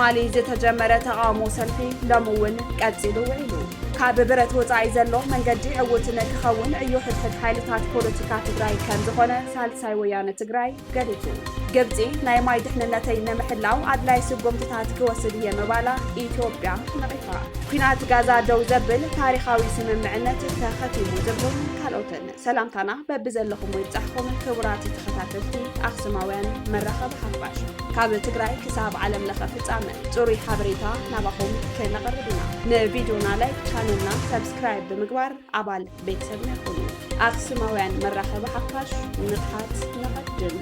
تمالي زتجمرة تقامو سلفي لمون قتلو وعيلو كاب برت وصاي زلو منجدي عوتنا كخون عيو حد حالتات بوليتيكا تግራይ كان زخونه ሳልሳይ ወያነ ትግራይ ገሊጹ ግብጺ ናይ ማይ ድሕንነተይ ንምሕላው ኣድላይ ስጉምትታት ክወስድ እየ ምባላ ኢትዮጵያ ነቒፋ ኩናት ጋዛ ደው ዘብል ታሪኻዊ ስምምዕነት ተኸቲሙ ዝብሉን ካልኦትን ሰላምታና በብዘለኹም ይብጻሕኩም ክቡራት ተኸታተልቲ ኣኽሱማውያን መራኸብ ሓፋሽ ካብ ትግራይ ክሳብ ዓለም ለኸ ፍጻመ ጽሩይ ሓበሬታ ናባኹም ከነቕርብ ኢና ንቪድዮና ላይክ ቻነልና ሰብስክራይብ ብምግባር ኣባል ቤተሰብና ይኹኑ ኣኽሱማውያን መራኸብ ሓፋሽ ንቕሓት ነቐድም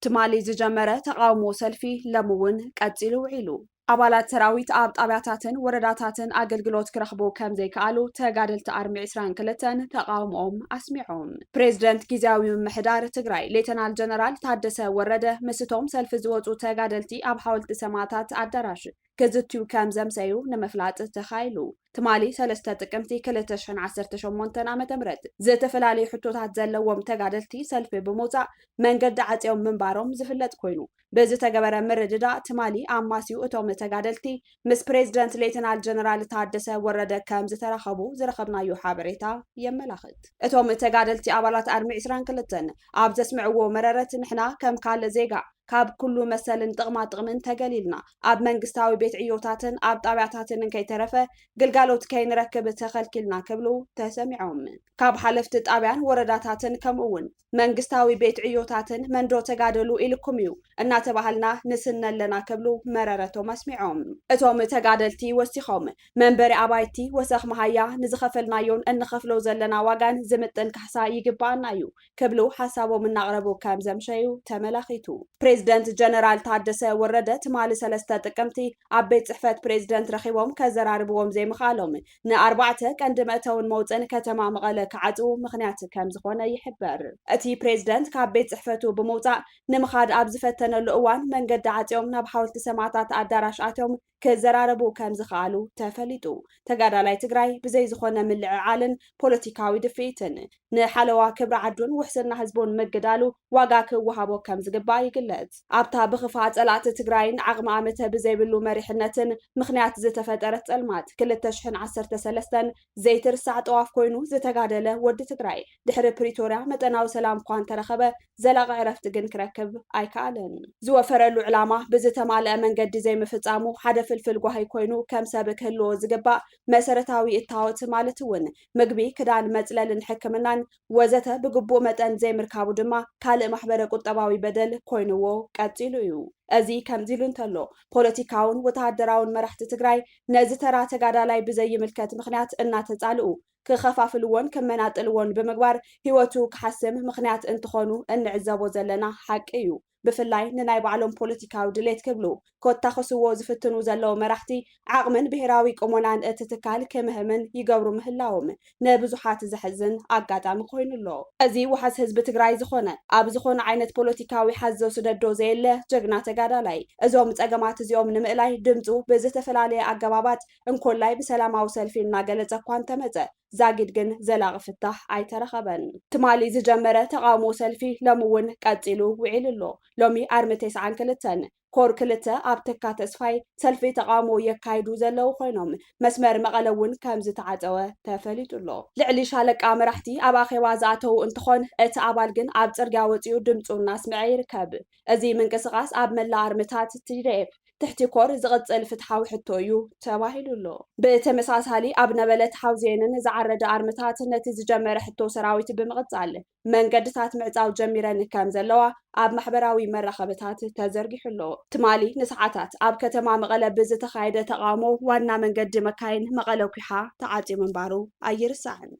ትማሊ ዝጀመረ ተቃውሞ ሰልፊ ለምውን ቀፂሉ ውዒሉ አባላት ሰራዊት ኣብ ጣብያታትን ወረዳታትን አገልግሎት ክረኽቡ ከም ዘይከኣሉ ተጋደልቲ አርሚ 22 ተቃውሞኦም ኣስሚዖም ፕሬዝደንት ጊዜያዊ ምምሕዳር ትግራይ ሌተናል ጀነራል ታደሰ ወረደ ምስቶም ሰልፊ ዝወፁ ተጋደልቲ ኣብ ሓወልቲ ሰማዕታት ኣዳራሽ كزتيو كام زمسيو نمفلات تخايلو تمالي سلسته ጥቅምቲ 2018 ዓመተ ምህረት ዝተፈላልዩ ሕቶታት ዘለዎም ተጋደልቲ ሰልፊ ብምውፃእ መንገዲ ዓጽዮም ምንባሮም ዝፍለጥ ኮይኑ በዚ ተገበረ ምርድዳ ትማሊ ኣማሲዩ እቶም ተጋደልቲ ምስ ፕሬዝደንት ሌተናል ጀነራል ታደሰ ወረደ ከም ዝተራኸቡ ዝረኸብናዮ ሓበሬታ የመላኽት እቶም ተጋደልቲ ኣባላት አርሚ 22 ኣብ ዘስምዕዎ መረረት ንሕና ከም ካለ ዜጋ ካብ ኩሉ መሰልን ጥቕማጥቕምን ተገሊልና ኣብ መንግስታዊ ቤት ዕዮታትን ኣብ ጣብያታትን ከይተረፈ ግልጋሎት ከይንረክብ ተኸልኪልና ክብሉ ተሰሚዖም ካብ ሓለፍቲ ጣብያን ወረዳታትን ከምኡውን መንግስታዊ ቤት ዕዮታትን መንዶ ተጋደሉ ኢልኩም እዩ እናተባሃልና ንስነለና ክብሉ መረረቶም ኣስሚዖም እቶም ተጋደልቲ ወሲኾም መንበሪ ኣባይቲ ወሰኽ መሃያ ንዝኸፈልናዮን እንኸፍሎ ዘለና ዋጋን ዝምጥን ካሕሳ ይግባአና እዩ ክብሉ ሓሳቦም እናቕረቡ ከም ዘምሸዩ ተመላኺቱ ፕሬዝደንት ጀነራል ታደሰ ወረደ ትማሊ ሰለስተ ጥቅምቲ ኣብ ቤት ጽሕፈት ፕሬዝደንት ረኺቦም ከዘራርብዎም ዘይምኻሎም ን4 ቀንዲ መእተውን መውፅን ከተማ መቐለ ክዓጽው ምኽንያት ከም ዝኾነ ይሕበር እቲ ፕሬዝደንት ካብ ቤት ጽሕፈቱ ብምውፃእ ንምኻድ ኣብ ዝፈተነሉ እዋን መንገዲ ዓጽዮም ናብ ሓወልቲ ሰማዕታት ኣዳራሽ ኣትዮም ከዘራረቡ ከም ዝኽኣሉ ተፈሊጡ ተጋዳላይ ትግራይ ብዘይ ዝኾነ ምልዕዓልን ፖለቲካዊ ድፍኢትን ንሓለዋ ክብሪ ዓዱን ውሕስና ህዝቡን ምግዳሉ ዋጋ ክወሃቦ ከም ዝግባእ ይግለጽ ኣብታ ብኽፋ ጸላእቲ ትግራይን ዓቕሚ ዓመተ ብዘይብሉ መሪሕነትን ምኽንያት ዝተፈጠረት ጸልማት 2013 ዘይትርሳዕ ጠዋፍ ኮይኑ ዝተጋደለ ወዲ ትግራይ ድሕሪ ፕሪቶርያ መጠናዊ ሰላም እኳ እንተረኸበ ዘላቒ ዕረፍቲ ግን ክረክብ ኣይከኣለን ዝወፈረሉ ዕላማ ብዝተማልአ መንገዲ ዘይምፍጻሙ ሓደ ፍልፍል ጓሂ ኮይኑ ከም ሰብ ክህልዎ ዝግባእ መሰረታዊ እታወት ማለት እውን ምግቢ ክዳን መጽለልን ሕክምናን ወዘተ ብግቡእ መጠን ዘይምርካቡ ድማ ካልእ ማሕበረ ቁጠባዊ በደል ኮይኑዎ ቀፂሉ እዩ እዚ ከምዚ ኢሉ እንተሎ ፖለቲካውን ወተሃደራውን መራሕቲ ትግራይ ነዚ ተራ ተጋዳላይ ብዘይምልከት ምኽንያት እናተጻልኡ ክኸፋፍልዎን ከመናጥልዎን ብምግባር ህይወቱ ክሓስም ምኽንያት እንትኾኑ እንዕዘቦ ዘለና ሓቂ እዩ ብፍላይ ንናይ ባዕሎም ፖለቲካዊ ድሌት ክብሉ ኮታኸስዎ ዝፍትኑ ዘለው መራሕቲ ዓቕምን ብሄራዊ ቁመናን እቲ ትካል ከምህምን ይገብሩ ምህላዎም ንብዙሓት ዘሕዝን ኣጋጣሚ ኮይኑሎ እዚ ውሓስ ህዝቢ ትግራይ ዝኾነ ኣብ ዝኾነ ዓይነት ፖለቲካዊ ሓዘ ስደዶ ዘየለ ጀግና ተጋዳላይ እዞም ጸገማት እዚኦም ንምእላይ ድምፁ ብዝተፈላለየ ኣገባባት እንኮላይ ብሰላማዊ ሰልፊ እናገለጸ እኳ እንተመጸ ዛጊድ ግን ዘላቒ ፍታሕ ኣይተረኸበን ትማሊ ዝጀመረ ተቃውሞ ሰልፊ ሎምውን ቀፂሉ ውዒልሎ ሎሚ ኣርሚ 92 ኮር 2 ኣብ ተካ ተስፋይ ሰልፊ ተቃውሞ የካይዱ ዘለው ኮይኖም መስመር መቐለውን ከም ዝተዓፀወ ተፈሊጡሎ ልዕሊ ሻለቃ መራሕቲ ኣብ ኣኼባ ዝኣተው እንትኾን እቲ ኣባል ግን ኣብ ጽርግያ ወፂኡ ድምፁ እናስምዐ ይርከብ እዚ ምንቅስቓስ ኣብ መላእ ኣርምታት TDF تحت كور زغطل فتحاو حتويو تباهلولو بتمساسالي ኣብ ነበለት ሓውዜንን ዝዓረደ ኣርምታት ነቲ ዝጀመረ ሕቶ ሰራዊት ብምቕጻል መንገድታት ምዕጻው ጀሚረን ከም ዘለዋ ኣብ ማሕበራዊ መራኸብታት ተዘርጊሑሎ ትማሊ ንሰዓታት ኣብ ከተማ መቐለ ብዝተኻየደ ተቃውሞ ዋና መንገዲ መካይን መቐለ ኩሓ ተዓጽዩ ምንባሩ ኣይርሳዕን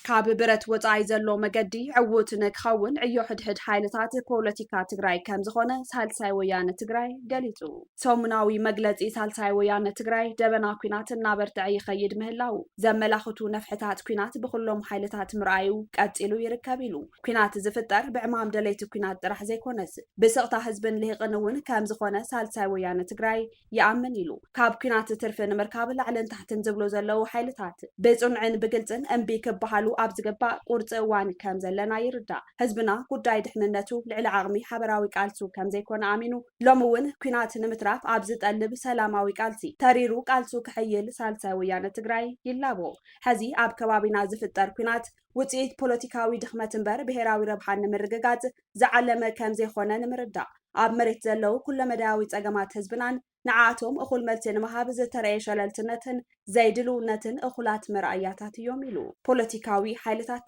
ካብ ብረት ወጻኢ ዘሎ መገዲ ዕውት ንክኸውን ዕዮ ሕድሕድ ሓይልታት ፖለቲካ ትግራይ ከም ዝኾነ ሳልሳይ ወያነ ትግራይ ገሊጹ ሰሙናዊ መግለጺ ሳልሳይ ወያነ ትግራይ ደበና ኩናት እናበርትዐ ይኸይድ ምህላው ዘመላኽቱ ነፍሕታት ኩናት ብኩሎም ሓይልታት ምርኣዩ ቀፂሉ ይርከብ ኢሉ ኩናት ዝፍጠር ብዕማም ደለይቲ ኩናት ጥራሕ ዘይኮነስ ብስቕታ ህዝብን ልሂቕን እውን ከም ዝኾነ ሳልሳይ ወያነ ትግራይ ይኣምን ኢሉ ካብ ኩናት ትርፊ ንምርካብ ላዕልን ታሕትን ዝብሉ ዘለው ሓይልታት ብጽኑዕን ብግልጽን እምቢ ክበሃሉ ኣብ ዝግባእ ቁርፂ እዋን ከም ዘለና ይርዳእ። ህዝብና ጉዳይ ድሕንነቱ ልዕሊ ዓቕሚ ሓበራዊ ቃልሱ ከም ዘይኮነ ኣሚኑ ሎሚ እውን ኩናት ንምትራፍ ኣብ ዝጠልብ ሰላማዊ ቃልሲ ተሪሩ ቃልሱ ክሕይል ሳልሳይ ወያነ ትግራይ ይላቦ። ሕዚ ኣብ ከባቢና ዝፍጠር ኩናት ውፅኢት ፖለቲካዊ ድኽመት እምበር ብሄራዊ ረብሓን ንምርግጋፅ ዝዓለመ ከም ዘይኮነ ንምርዳእ ኣብ መሬት ዘለው ኩለመዳያዊ ፀገማት ህዝብናን ንዓኣቶም እኹል መልሲ ንምሃብ ዝተረእየ ሸለልትነትን ዘይድልውነትን እኹላት መርኣያታት እዮም ኢሉ ፖለቲካዊ ሓይልታት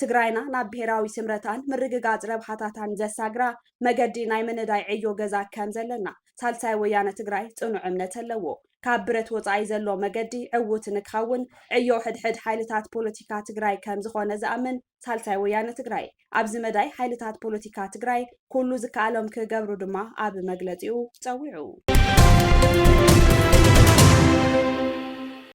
ትግራይና ናብ ብሄራዊ ስምረታን ምርግጋፅ ረብሓታታን ዘሳግራ መገዲ ናይ ምንዳይ ዕዮ ገዛ ከም ዘለና ሳልሳይ ወያነ ትግራይ ጽኑዕ እምነት ኣለዎ። ካብ ብረት ወፃኢ ዘሎ መገዲ ዕውት ንክኸውን ዕዮ ሕድሕድ ሓይልታት ፖለቲካ ትግራይ ከም ዝኾነ ዝኣምን ሳልሳይ ወያነ ትግራይ ኣብዚ መዳይ ሓይልታት ፖለቲካ ትግራይ ኩሉ ዝከኣሎም ክገብሩ ድማ ኣብ መግለፂኡ ፀዊዑ።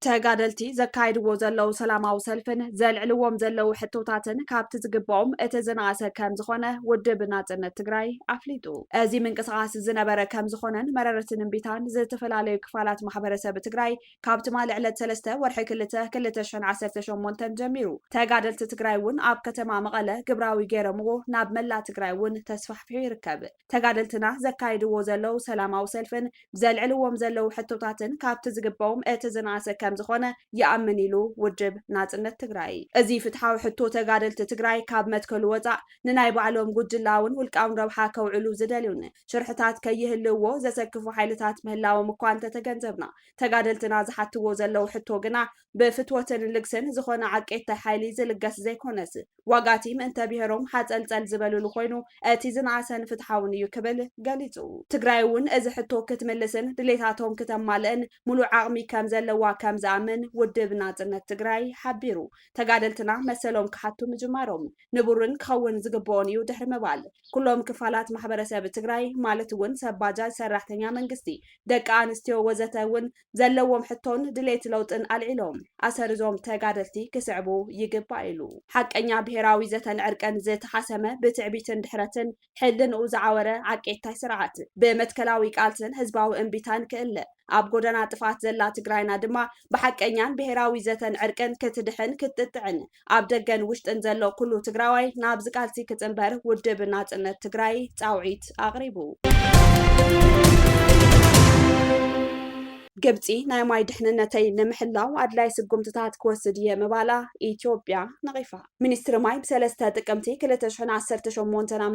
ተጋደልቲ ዘካይድዎ ዘለው ሰላማዊ ሰልፍን ዘልዕልዎም ዘለው ሕቶታትን ካብቲ ዝግብኦም እቲ ዝነኣሰ ከም ዝኾነ ውድብ ናጽነት ትግራይ ኣፍሊጡ። እዚ ምንቅስቓስ ዝነበረ ከም ዝኾነን መረረትን እምቢታን ዝተፈላለዩ ክፋላት ማሕበረሰብ ትግራይ ካብቲ ማልዕለት 3 ወርሒ 2 2018 ጀሚሩ ተጋደልቲ ትግራይ እውን ኣብ ከተማ መቐለ ግብራዊ ገይሮምዎ ናብ መላ ትግራይ እውን ተስፋሕፊሑ ይርከብ። ተጋደልትና ዘካይድዎ ዘለው ሰላማዊ ሰልፍን ዘልዕልዎም ዘለው ሕቶታትን ካብቲ ዝግብኦም እቲ ዝነኣሰ ከም ዝኾነ ይኣምን ኢሉ ውድብ ናጽነት ትግራይ። እዚ ፍትሓዊ ሕቶ ተጋደልቲ ትግራይ ካብ መትከሉ ወፃእ ንናይ ባዕሎም ጉጅላውን ውልቃውን ረብሓ ከውዕሉ ዝደልዩን ሽርሕታት ከይህልዎ ዘሰክፉ ሓይልታት ምህላዎም እኳ እንተተገንዘብና ተጋደልትና ዝሓትዎ ዘለው ሕቶ ግና ብፍትወትን ልግስን ዝኾነ ዓቄታ ሓይሊ ዝልገስ ዘይኮነስ ዋጋቲ ምእንተ ብሄሮም ሓፀልፀል ዝበልሉ ኮይኑ እቲ ዝነኣሰን ፍትሓውን እዩ ክብል ገሊጹ። ትግራይ እውን እዚ ሕቶ ክትምልስን ድሌታቶም ክተማልእን ሙሉእ ዓቕሚ ከም ዘለዋ ከም ዝኣምን ውድብ ናጽነት ትግራይ ሓቢሩ። ተጋደልትና መሰሎም ክሓቱ ምጅማሮም ንቡርን ክኸውን ዝግብኦን እዩ ድሕሪ ምባል ኩሎም ክፋላት ማሕበረሰብ ትግራይ ማለት እውን ሰብ ባጃጅ፣ ሰራሕተኛ መንግስቲ፣ ደቂ ኣንስትዮ ወዘተ እውን ዘለዎም ሕቶን ድሌት ለውጥን ኣልዒሎም ኣሰርዞም ተጋደልቲ ክስዕቡ ይግባእ ኢሉ ሓቀኛ ብሄራዊ ዘተን ዕርቀን ዝተሓሰመ ብትዕቢትን ድሕረትን ሕልንኡ ዝዓወረ ዓቄታይ ስርዓት ብመትከላዊ ቃልስን ህዝባዊ እምቢታን ክእለ ኣብ ጎደና ጥፋት ዘላ ትግራይና ድማ ብሓቀኛን ብሄራዊ ዘተን ዕርቅን ክትድሕን ክትጥዕን ኣብ ደገን ውሽጥን ዘሎ ኩሉ ትግራዋይ ናብ ዝቃልሲ ክጽንበር ውድብ ናጽነት ትግራይ ጻውዒት ኣቕሪቡ። ግብፂ ናይ ማይ ድሕንነተይ ንምሕላው ኣድላይ ስጉምትታት ክወስድ እየ ምባላ ኢትዮጵያ ነቒፋ። ሚኒስትሪ ማይ ብ3 ጥቅምቲ 2018 ዓ.ም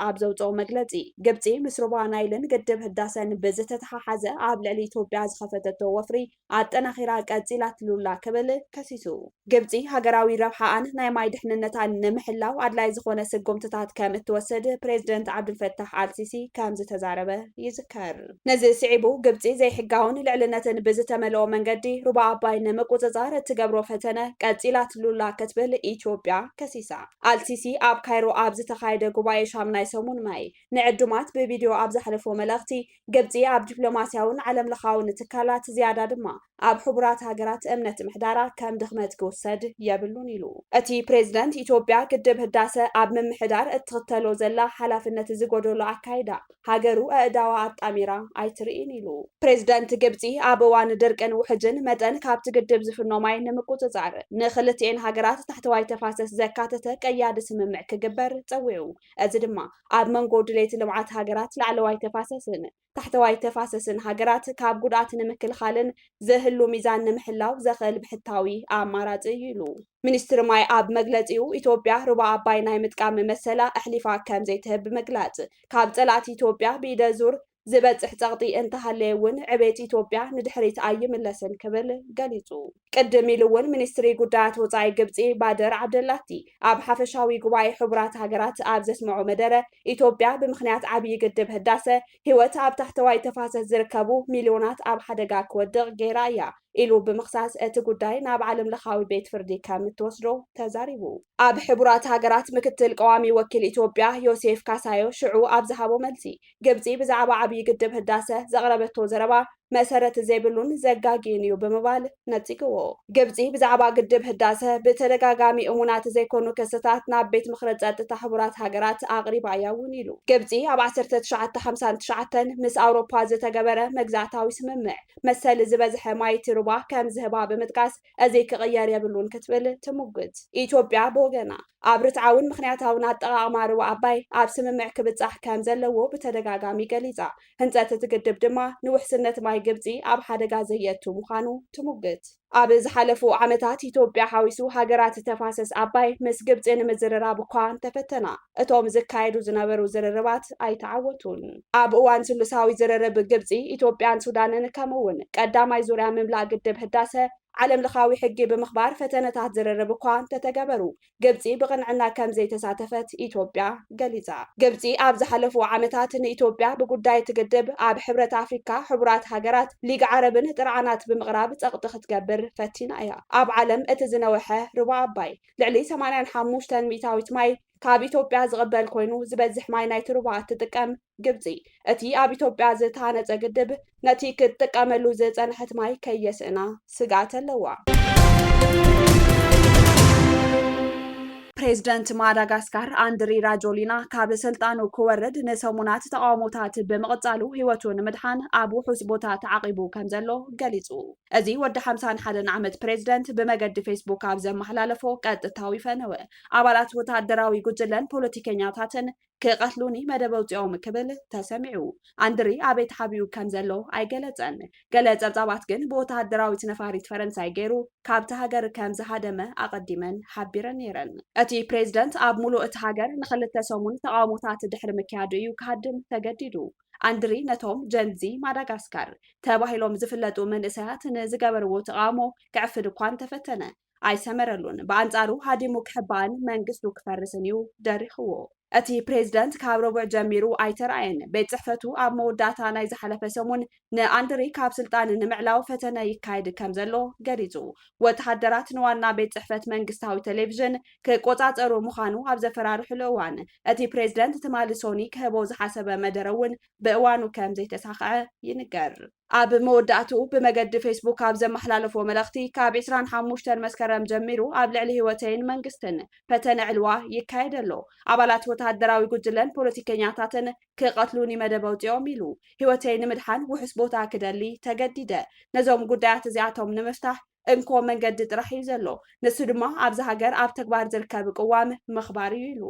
ኣብ ዘውፅኦ መግለፂ ግብፂ ምስ ሩባ ናይልን ግድብ ህዳሰን ብዝተተሓሓዘ ኣብ ልዕሊ ኢትዮጵያ ዝኸፈተቶ ወፍሪ ኣጠናኺራ ቀፂላ ትልውላ ክብል ከሲሱ። ግብፂ ሃገራዊ ረብሓኣን ናይ ማይ ድሕንነታን ንምሕላው ኣድላይ ዝኾነ ስጉምትታት ከም እትወስድ ፕሬዚደንት ዓብዱልፈታሕ አልሲሲ ከም ዝተዛረበ ይዝከር። ነዚ ስዒቡ ግብፂ ዘይሕጋውን ልዕልነትን ብዝተመልኦ መንገዲ ሩባ ኣባይ ንምቁፅጻር እትገብሮ ፈተነ ቀፂላ ትልውላ ክትብል ኢትዮጵያ ከሲሳ። አልሲሲ ኣብ ካይሮ ኣብ ዝተኻየደ ጉባኤ ሻምናይ ሰሙን ማይ ንዕዱማት ብቪድዮ ኣብ ዘሕለፎ መልእኽቲ ግብፂ ኣብ ዲፕሎማስያውን ዓለም ለኻውን ትካላት ዝያዳ ድማ ኣብ ሕቡራት ሃገራት እምነት ምሕዳራ ከም ድኽመት ክውሰድ የብሉን ኢሉ። እቲ ፕሬዚደንት ኢትዮጵያ ግድብ ህዳሰ ኣብ ምምሕዳር እትኽተሎ ዘላ ሓላፍነት ዝጎደሎ ኣካይዳ ሃገሩ ኣእዳዋ ኣጣሚራ ኣይትርኢን ኢሉ። ፕሬዚደንት ግብፂ ኣብ እዋን ድርቅን ውሕጅን መጠን ካብቲ ግድብ ዝፍኖ ማይ ንምቁፅጻር ንኽልቲአን ሃገራት ታሕተዋይ ተፋሰስ ዘካተተ ቀያዲ ስምምዕ ክግበር ፀዊዑ። እዚ ድማ ኣብ መንጎ ድሌት ልምዓት ሃገራት ላዕለዋይ ተፋሰስን ታሕተዋይ ተፋሰስን ሃገራት ካብ ጉድኣት ንምክልኻልን ዝህሉ ሚዛን ንምሕላው ዘኽእል ብሕታዊ ኣማራፂ እዩ ኢሉ። ሚኒስትሪ ማይ ኣብ መግለፂኡ ኢትዮጵያ ሩባ ኣባይ ናይ ምጥቃም መሰላ ኣሕሊፋ ከም ዘይትህብ ምግላፅ ካብ ጸላእቲ ኢትዮጵያ ብኢደ ዙር ዝበፅሕ ጸቕጢ እንተሃለየ እውን ዕቤት ኢትዮጵያ ንድሕሪት ኣይምለስን ክብል ገሊጹ። ቅድም ኢሉ እውን ሚኒስትሪ ጉዳያት ወፃኢ ግብፂ ባደር ዓብደላቲ ኣብ ሓፈሻዊ ጉባኤ ሕቡራት ሃገራት ኣብ ዘስምዖ መደረ ኢትዮጵያ ብምኽንያት ዓብዪ ግድብ ህዳሰ ህይወት ኣብ ታሕተዋይ ተፋሰስ ዝርከቡ ሚልዮናት ኣብ ሓደጋ ክወድቕ ገይራ እያ ኢሉ ብምኽሳስ እቲ ጉዳይ ናብ ዓለም ለኻዊ ቤት ፍርዲ ከም እትወስዶ ተዛሪቡ። ኣብ ሕቡራት ሃገራት ምክትል ቀዋሚ ወኪል ኢትዮጵያ ዮሴፍ ካሳዮ ሽዑ ኣብ ዝሃቦ መልሲ ግብፂ ብዛዕባ ዓብዪ ግድብ ህዳሰ ዘቕረበቶ ዘረባ መሰረት ዘይብሉን ዘጋጊን እዩ ብምባል ነፂግዎ። ግብፂ ብዛዕባ ግድብ ህዳሴ ብተደጋጋሚ እሙናት ዘይኮኑ ክስታት ናብ ቤት ምክሪ ፀጥታ ሕቡራት ሃገራት ኣቅሪባ እያ እውን ኢሉ። ግብፂ ኣብ 1959 ምስ ኣውሮፓ ዝተገበረ መግዛእታዊ ስምምዕ መሰል ዝበዝሐ ማይቲ ሩባ ከም ዝህባ ብምጥቃስ እዚ ክቅየር የብሉን ክትብል ትምግት። ኢትዮጵያ ብወገና ኣብ ርትዓውን ምክንያታውን ኣጠቃቅማ ሩባ ኣባይ ኣብ ስምምዕ ክብፃሕ ከም ዘለዎ ብተደጋጋሚ ገሊፃ፣ ህንፀት እቲ ግድብ ድማ ንውሕስነት ማይ ግብፂ ኣብ ሓደጋ ዘየቱ ምዃኑ ትምግት። ኣብ ዝሓለፉ ዓመታት ኢትዮጵያ ሓዊሱ ሃገራት ተፋሰስ ኣባይ ምስ ግብፂ ንምዝርራብ እኳ ተፈተና። እቶም ዝካየዱ ዝነበሩ ዝርርባት ኣይተዓወቱን። ኣብ እዋን ስሉሳዊ ዝርርብ ግብፂ ኢትዮጵያን ሱዳንን ከምውን ቀዳማይ ዙርያ ምምላእ ግድብ ህዳሴ ዓለም ለኻዊ ሕጊ ብምኽባር ፈተነታት ዝርርብ እኳ እንተተገበሩ ግብፂ ብቕንዕና ከም ዘይተሳተፈት ኢትዮጵያ ገሊፃ። ግብፂ ኣብ ዝሓለፉ ዓመታት ንኢትዮጵያ ብጉዳይ ትግድብ ኣብ ሕብረት ኣፍሪካ ሕቡራት ሃገራት ሊግ ዓረብን ጥርዓናት ብምቕራብ ፀቕጢ ክትገብር ፈቲና እያ። ኣብ ዓለም እቲ ዝነውሐ ሩባ ኣባይ ልዕሊ 85 ሚታዊት ማይ ካብ ኢትዮጵያ ዝቕበል ኮይኑ ዝበዝሕ ማይ ናይቲ ሩባ እትጥቀም ግብፂ እቲ ኣብ ኢትዮጵያ ዝተሃነፀ ግድብ ነቲ ክትጥቀመሉ ዝፀንሐት ማይ ከየስእና ስጋት ኣለዋ። ፕሬዚደንት ማዳጋስካር አንድሪ ራጆሊና ካብ ስልጣኑ ክወርድ ንሰሙናት ተቃውሞታት ብምቕፃሉ ሂወቱ ንምድሓን ኣብ ውሑስ ቦታ ተዓቂቡ ከም ዘሎ ገሊፁ። እዚ ወዲ 51 ዓመት ፕሬዚደንት ብመገዲ ፌስቡክ ኣብ ዘመሓላለፎ ቀጥታዊ ፈነወ ኣባላት ወታደራዊ ጉጅለን ፖለቲከኛታትን ክቀትሉኒ መደብ ኣውፅኦም ክብል ተሰሚዑ። አንድሪ ኣበይ ተሓቢኡ ከም ዘሎ ኣይገለፀን። ገለ ፀብፃባት ግን ብወታደራዊት ነፋሪት ፈረንሳይ ገይሩ ካብቲ ሃገር ከም ዝሃደመ ኣቀዲመን ሓቢረን ነይረን። እቲ ፕሬዚደንት ኣብ ሙሉእ እቲ ሃገር ንክልተ ሰሙን ተቃውሞታት ድሕሪ ምክያዱ እዩ ክሃድም ተገዲዱ። አንድሪ ነቶም ጀንዚ ማዳጋስካር ተባሂሎም ዝፍለጡ መንእሰያት ንዝገበርዎ ተቃውሞ ክዕፍድ እኳ ተፈተነ ኣይሰመረሉን። ብኣንጻሩ ሃዲሙ ክሕባን መንግስቱ ክፈርስን እዩ ደሪኽዎ። እቲ ፕሬዚደንት ካብ ረቡዕ ጀሚሩ ኣይተረኣየን። ቤት ጽሕፈቱ ኣብ መወዳእታ ናይ ዝሓለፈ ሰሙን ንአንድሪ ካብ ስልጣን ንምዕላው ፈተነ ይካየድ ከም ዘሎ ገሊጹ። ወተሃደራት ንዋና ቤት ጽሕፈት መንግስታዊ ቴሌቭዥን ክቆጻጸሩ ምዃኑ ኣብ ዘፈራርሕሉ እዋን እቲ ፕሬዚደንት ትማሊ ሶኒ ክህቦ ዝሓሰበ መደረ እውን ብእዋኑ ከም ዘይተሳኽዐ ይንገር። ኣብ መወዳእቱ ብመገዲ ፌስቡክ ኣብ ዘመሓላለፎ መልእኽቲ ካብ 25 መስከረም ጀሚሩ ኣብ ልዕሊ ህይወተይን መንግስትን ፈተነ ዕልዋ ይካየድ ኣሎ። ኣባላት ወተሃደራዊ ጉጅለን ፖለቲከኛታትን ክቀትሉኒ መደብ ኣውፅኦም ኢሉ ህይወተይ ንምድሓን ውሕስ ቦታ ክደሊ ተገዲደ። ነዞም ጉዳያት እዚኣቶም ንምፍታሕ እንኮ መንገዲ ጥራሕ እዩ ዘሎ፣ ንሱ ድማ ኣብዚ ሃገር ኣብ ተግባር ዝርከብ ቅዋም ምኽባር እዩ ኢሉ።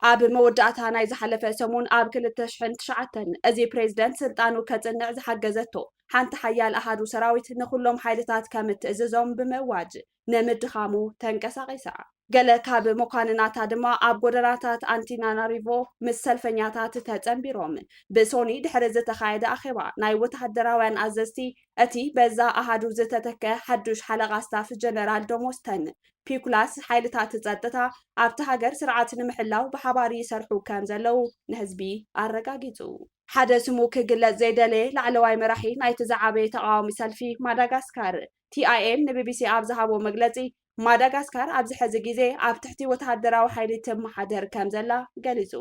ኣብ መወዳእታ ናይ ዝሓለፈ ሰሙን ኣብ 2009 እዚ ፕሬዚደንት ስልጣኑ ከጽንዕ ዝሓገዘቶ ሓንቲ ሓያል ኣሃዱ ሰራዊት ንኩሎም ሓይልታት ከም እትእዝዞም ብምእዋጅ ንምድኻሙ ተንቀሳቂሳ። ገለ ካብ መኳንናታ ድማ ኣብ ጎደናታት አንታናሪቮ ምስ ሰልፈኛታት ተጸንቢሮም። ብሶኒ ድሕሪ ዝተኻየደ ኣኼባ ናይ ወተሃደራውያን ኣዘዝቲ እቲ በዛ ኣሃዱ ዝተተከ ሓዱሽ ሓለቓ ስታፍ ጀነራል ዶሞስተን ፒኩላስ ሓይልታት ፀጥታ ኣብቲ ሃገር ስርዓት ንምሕላው ብሓባር ይሰርሑ ከም ዘለው ንህዝቢ ኣረጋጊጹ። ሓደ ስሙ ክግለጽ ዘይደለየ ላዕለዋይ መራሒ ናይቲ ዝዓበየ ተቃዋሚ ሰልፊ ማዳጋስካር ቲአይኤም ንቢቢሲ ኣብ ዝሃቦ መግለጺ ማዳጋስካር ኣብዚ ሕዚ ግዜ ኣብ ትሕቲ ወተሃደራዊ ሓይሊ ትመሓደር ከም ዘላ ገሊጹ።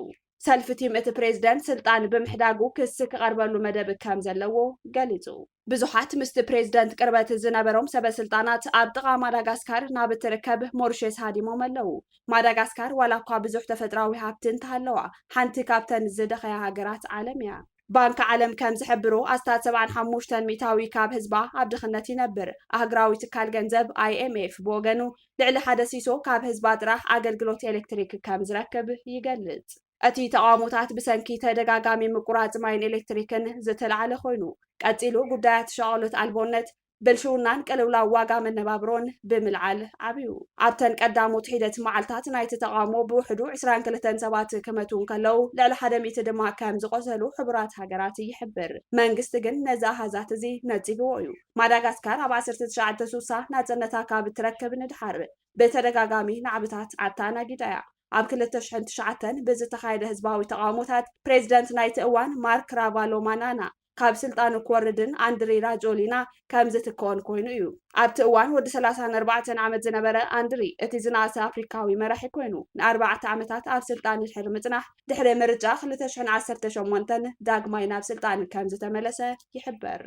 ሰልፊ ቲም እቲ ፕሬዚደንት ስልጣን ብምሕዳጉ ክስ ክቐርበሉ መደብ ከም ዘለዎ ገሊጹ። ብዙሓት ምስቲ ፕሬዚደንት ቅርበት ዝነበሮም ሰበስልጣናት ኣብ ጥቓ ማዳጋስካር ናብ እትርከብ ሞሪሸስ ሃዲሞም ኣለው። ማዳጋስካር ዋላ እኳ ብዙሕ ተፈጥራዊ ሃብቲ እንተሃለዋ ሓንቲ ካብተን ዝደኸያ ሃገራት ዓለም እያ። ባንኪ ዓለም ከም ዝሕብሮ ኣስታት 75 ሚታዊ ካብ ህዝባ ኣብ ድኽነት ይነብር። ኣህጉራዊ ትካል ገንዘብ IMF ብወገኑ ልዕሊ ሓደ ሲሶ ካብ ህዝባ ጥራሕ ኣገልግሎት ኤሌክትሪክ ከም ዝረክብ ይገልጽ። እቲ ተቃውሞታት ብሰንኪ ተደጋጋሚ ምቁራጽ ማይን ኤሌክትሪክን ዝተለዓለ ኮይኑ ቀፂሉ ጉዳያት ሸቐሎት ኣልቦነት ብልሽውናን ቅልውላው ዋጋ መነባብሮን ብምልዓል ዓብዩ። ኣብተን ቀዳሞት ሒደት መዓልታት ናይቲ ተቃውሞ ብውሕዱ 22 ሰባት ክመቱን ከለው ልዕሊ 100 ድማ ከም ዝቆሰሉ ሕቡራት ሃገራት ይሕብር። መንግስቲ ግን ነዚ ኣሃዛት እዚ ነፂግዎ እዩ። ማዳጋስካር ኣብ 1960 ናጽነታ ካብ እትረክብ ንድሓር ብተደጋጋሚ ናዕብታት ኣተኣናጊዳ እያ። ኣብ 2009 ብዝተኻየደ ህዝባዊ ተቃውሞታት ፕሬዚደንት ናይቲ እዋን ማርክ ራቫሎማናና ካብ ስልጣኑ ክወርድን አንድሪ ራጆሊና ከም ዝትከውን ኮይኑ እዩ ኣብቲ እዋን ወዲ 34 ዓመት ዝነበረ አንድሪ እቲ ዝናእሰ አፍሪካዊ መራሒ ኮይኑ ን4 ዓመታት ኣብ ስልጣን ድሕሪ ምጽናሕ ድሕሪ ምርጫ 2018 ዳግማይ ናብ ስልጣን ከም ዝተመለሰ ይሕበር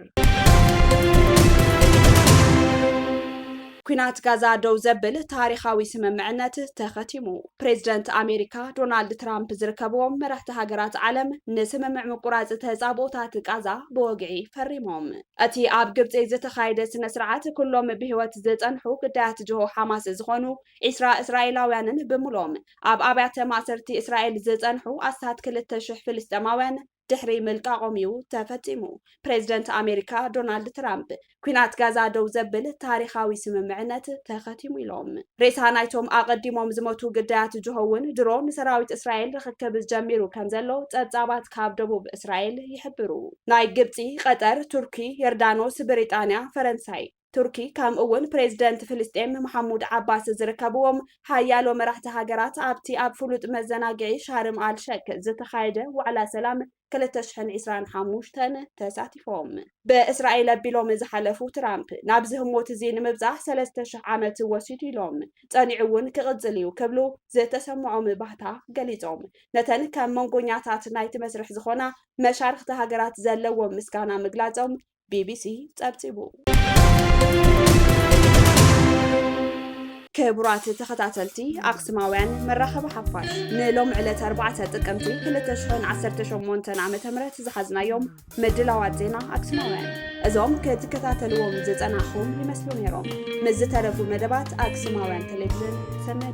ኩናት ጋዛ ደው ዘብል ታሪኻዊ ስምምዕነት ተኸቲሙ ፕሬዚደንት አሜሪካ ዶናልድ ትራምፕ ዝርከብዎም መራሕቲ ሃገራት ዓለም ንስምምዕ ምቁራጽ ተጻቦታት ጋዛ ብወግዒ ፈሪሞም እቲ ኣብ ግብፂ ዝተኻየደ ስነ ስርዓት ኩሎም ብህይወት ዝጸንሑ ግዳያት ጅሆ ሓማስ ዝኾኑ 20 እስራኤላውያንን ብምሎም ኣብ ኣብያተ ማእሰርቲ እስራኤል ዝጸንሑ ኣሳት 2000 ፍልስጤማውያን ድሕሪ ምልቃቆም እዩ ተፈጺሙ ፕሬዚደንት አሜሪካ ዶናልድ ትራምፕ ኩናት ጋዛ ደው ዘብል ታሪኻዊ ስምምዕነት ተኸቲሙ ኢሎም ሬሳ ናይቶም ኣቐዲሞም ዝሞቱ ግዳያት ጅሆውን ድሮን ሰራዊት እስራኤል ርክክብ ጀሚሩ ከም ዘሎ ጸብጻባት ካብ ደቡብ እስራኤል ይሕብሩ ናይ ግብፂ ቀጠር ቱርኪ ዮርዳኖስ ብሪጣንያ ፈረንሳይ ቱርኪ ከም እውን ፕሬዚደንት ፍልስጤም መሐሙድ ዓባስ ዝርከብዎም ሓያሎ መራሕቲ ሃገራት ኣብቲ ኣብ ፍሉጥ መዘናግዒ ሻርም አልሸክ ዝተኻየደ ዋዕላ ሰላም 2025 ተሳቲፎም በእስራኤል ኣቢሎም ዝሓለፉ ትራምፕ ናብዚ ህሞት እዚ ንምብጻሕ 3000 ዓመት ወሲዱ ኢሎም ጸኒዑ እውን ክቕጽል እዩ ክብሉ ዝተሰምዖም ባህታ ገሊጾም ነተን ከም መንጎኛታት ናይቲ መስርሕ ዝኾና መሻርክቲ ሃገራት ዘለዎም ምስጋና ምግላጾም ቢቢሲ ጸብጺቡ ክቡራት ተኸታተልቲ ኣክሱማውያን መራኸቢ ሓፋሽ ንሎም ዕለት 4 ጥቅምቲ 2018 ዓ.ም ዝሓዝናዮም ምድላዋት ዜና ኣክሱማውያን እዞም ክትከታተልዎም ዝጸናኹም ይመስሉ ነይሮም ምስ ዝተረፉ መደባት ኣክሱማውያን ቴሌቪዥን ሰናይ